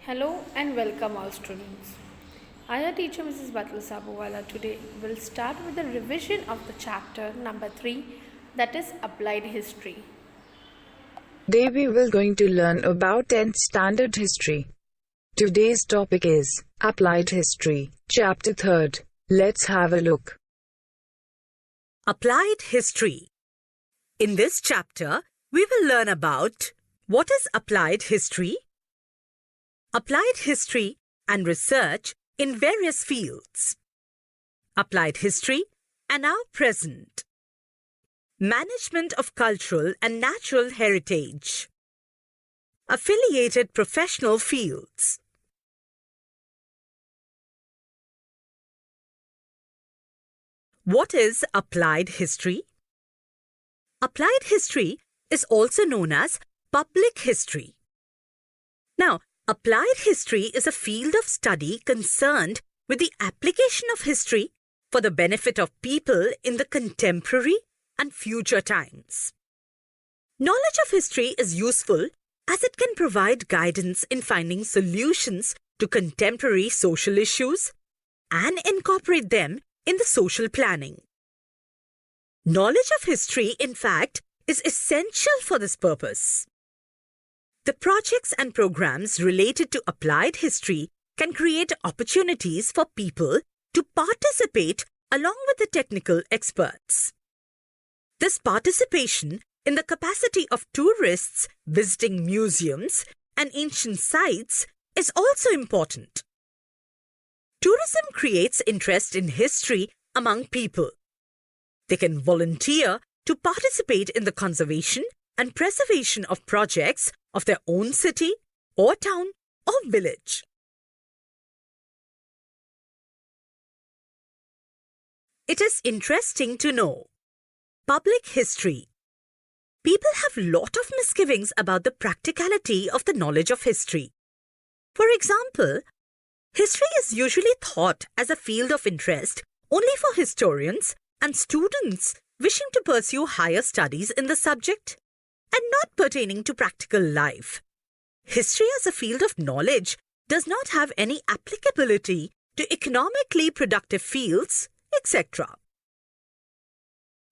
Hello and welcome all students. I am teacher Mrs. Batul Sabhuwala. Today we'll start with the revision of the chapter number 3, that is Applied History. Today we will going to learn about 10th standard history. Today's topic is Applied History, chapter 3rd. Let's have a look. Applied History. In this chapter, we will learn about what is applied history, applied history and research in various fields, applied history and our present, management of cultural and natural heritage, affiliated professional fields. What is applied history? Applied history is also known as public history. Now, applied history is a field of study concerned with the application of history for the benefit of people in the contemporary and future times. Knowledge of history is useful as it can provide guidance in finding solutions to contemporary social issues and incorporate them in the social planning. Knowledge of history, in fact, is essential for this purpose. The projects and programs related to applied history can create opportunities for people to participate along with the technical experts. This participation in the capacity of tourists visiting museums and ancient sites is also important. Tourism creates interest in history among people. They can volunteer to participate in the conservation and preservation of projects of their own city or town or village. It is interesting to know. Public history. People have a lot of misgivings about the practicality of the knowledge of history. For example, history is usually thought as a field of interest only for historians and students wishing to pursue higher studies in the subject, and not pertaining to practical life. History as a field of knowledge does not have any applicability to economically productive fields, etc.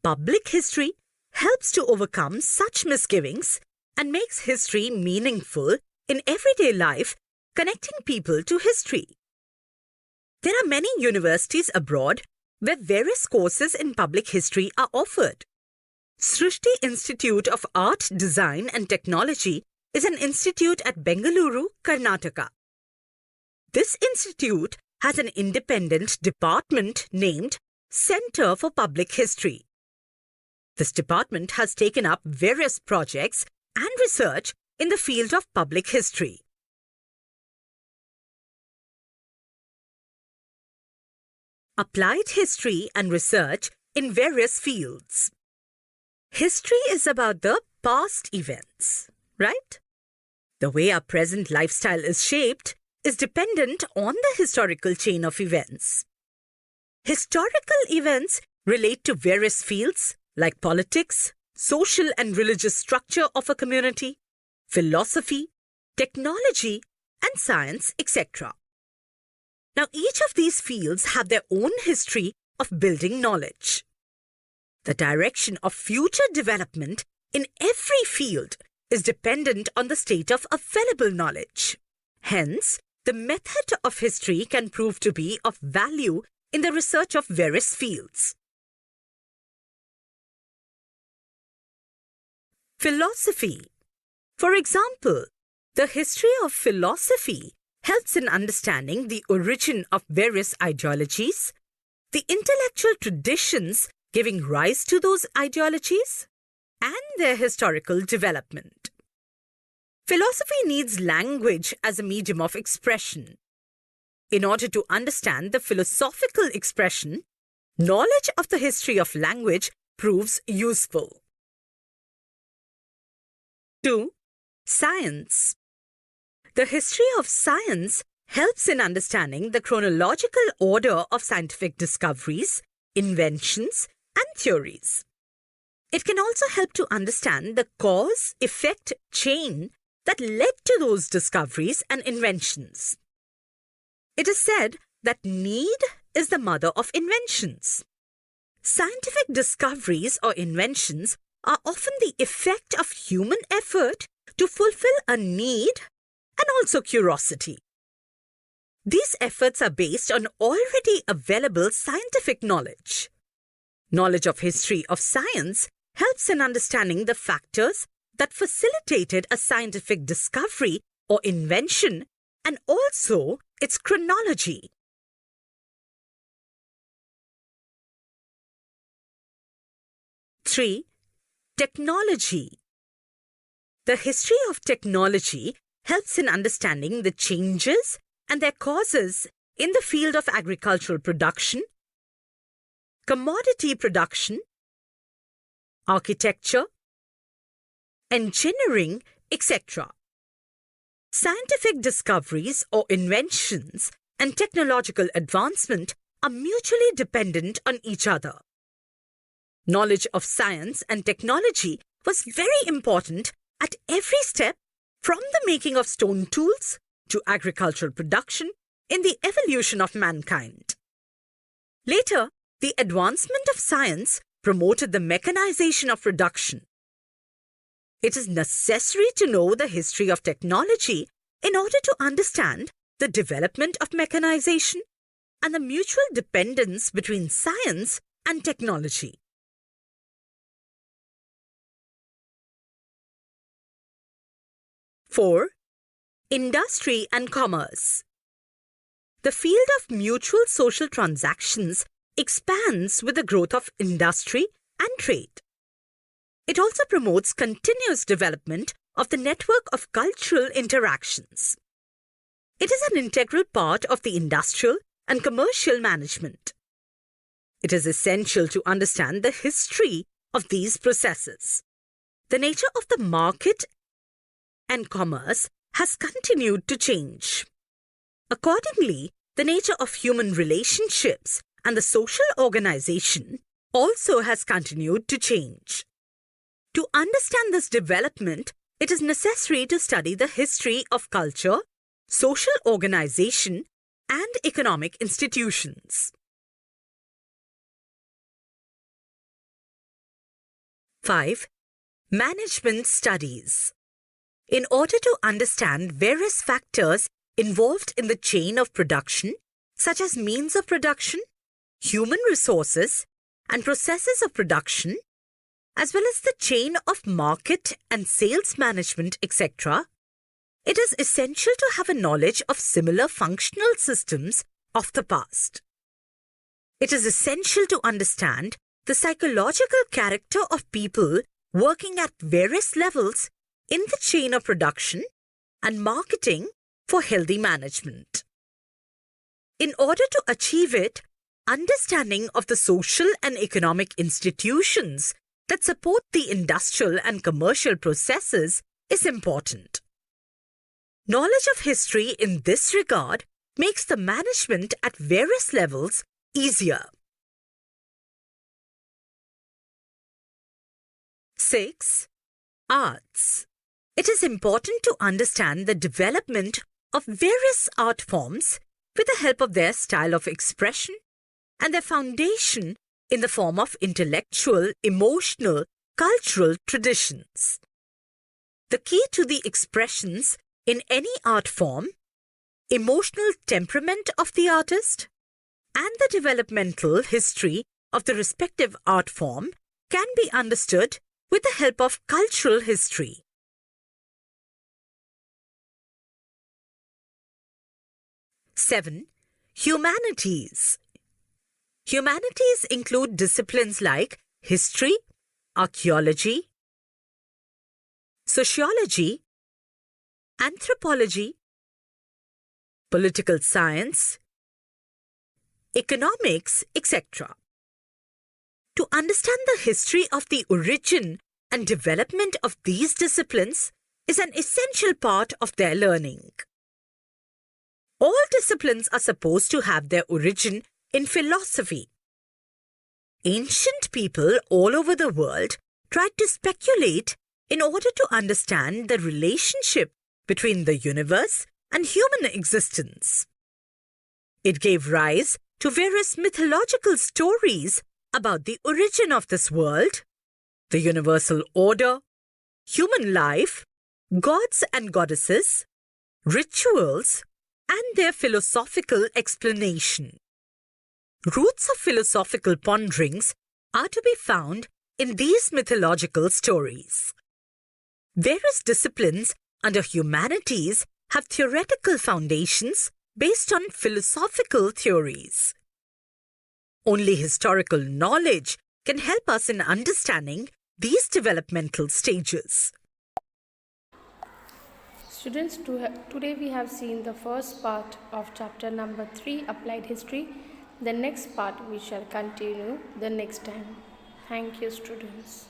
Public history helps to overcome such misgivings and makes history meaningful in everyday life, connecting people to history. There are many universities abroad where various courses in public history are offered. Srishti Institute of Art, Design and Technology is an institute at Bengaluru, Karnataka. This institute has an independent department named Center for Public History. This department has taken up various projects and research in the field of public history. Applied history and research in various fields. History is about the past events, right? The way our present lifestyle is shaped is dependent on the historical chain of events. Historical events relate to various fields like politics, social and religious structure of a community, philosophy, technology, and science, etc. Now, each of these fields have their own history of building knowledge. The direction of future development in every field is dependent on the state of available knowledge. Hence, the method of history can prove to be of value in the research of various fields. Philosophy. For example, the history of philosophy helps in understanding the origin of various ideologies, the intellectual traditions giving rise to those ideologies, and their historical development. Philosophy needs language as a medium of expression. In order to understand the philosophical expression, knowledge of the history of language proves useful. 2. Science. The history of science helps in understanding the chronological order of scientific discoveries, inventions, and theories. It can also help to understand the cause-effect chain that led to those discoveries and inventions. It is said that need is the mother of inventions. Scientific discoveries or inventions are often the effect of human effort to fulfill a need and also curiosity. These efforts are based on already available scientific knowledge. Knowledge of history of science helps in understanding the factors that facilitated a scientific discovery or invention and also its chronology. Three, technology. The history of technology helps in understanding the changes and their causes in the field of agricultural production, commodity production, architecture, engineering, etc. Scientific discoveries or inventions and technological advancement are mutually dependent on each other. Knowledge of science and technology was very important at every step, from the making of stone tools to agricultural production in the evolution of mankind. Later, the advancement of science promoted the mechanization of production. It is necessary to know the history of technology in order to understand the development of mechanization and the mutual dependence between science and technology. Four, industry and commerce. The field of mutual social transactions expands with the growth of industry and trade. It also promotes continuous development of the network of cultural interactions. It is an integral part of the industrial and commercial management. It is essential to understand the history of these processes. The nature of the market and commerce has continued to change. Accordingly, the nature of human relationships and the social organization also has continued to change. To understand this development, it is necessary to study the history of culture, social organization, and economic institutions. 5. Management studies. In order to understand various factors involved in the chain of production, such as means of production, human resources, and processes of production, as well as the chain of market and sales management, etc., it is essential to have a knowledge of similar functional systems of the past. It is essential to understand the psychological character of people working at various levels in the chain of production and marketing for healthy management. In order to achieve it, understanding of the social and economic institutions that support the industrial and commercial processes is important. Knowledge of history in this regard makes the management at various levels easier. 6. Arts. It is important to understand the development of various art forms with the help of their style of expression and their foundation in the form of intellectual, emotional, cultural traditions. The key to the expressions in any art form, emotional temperament of the artist, and the developmental history of the respective art form can be understood with the help of cultural history. 7. Humanities. Humanities include disciplines like history, archaeology, sociology, anthropology, political science, economics, etc. To understand the history of the origin and development of these disciplines is an essential part of their learning. All disciplines are supposed to have their origin in philosophy. Ancient people all over the world tried to speculate in order to understand the relationship between the universe and human existence. It gave rise to various mythological stories about the origin of this world, the universal order, human life, gods and goddesses, rituals, and their philosophical explanation. Roots of philosophical ponderings are to be found in these mythological stories. Various disciplines under humanities have theoretical foundations based on philosophical theories. Only historical knowledge can help us in understanding these developmental stages. Students, today we have seen the first part of chapter number 3, Applied History. The next part we shall continue the next time. Thank you, students.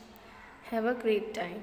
Have a great time.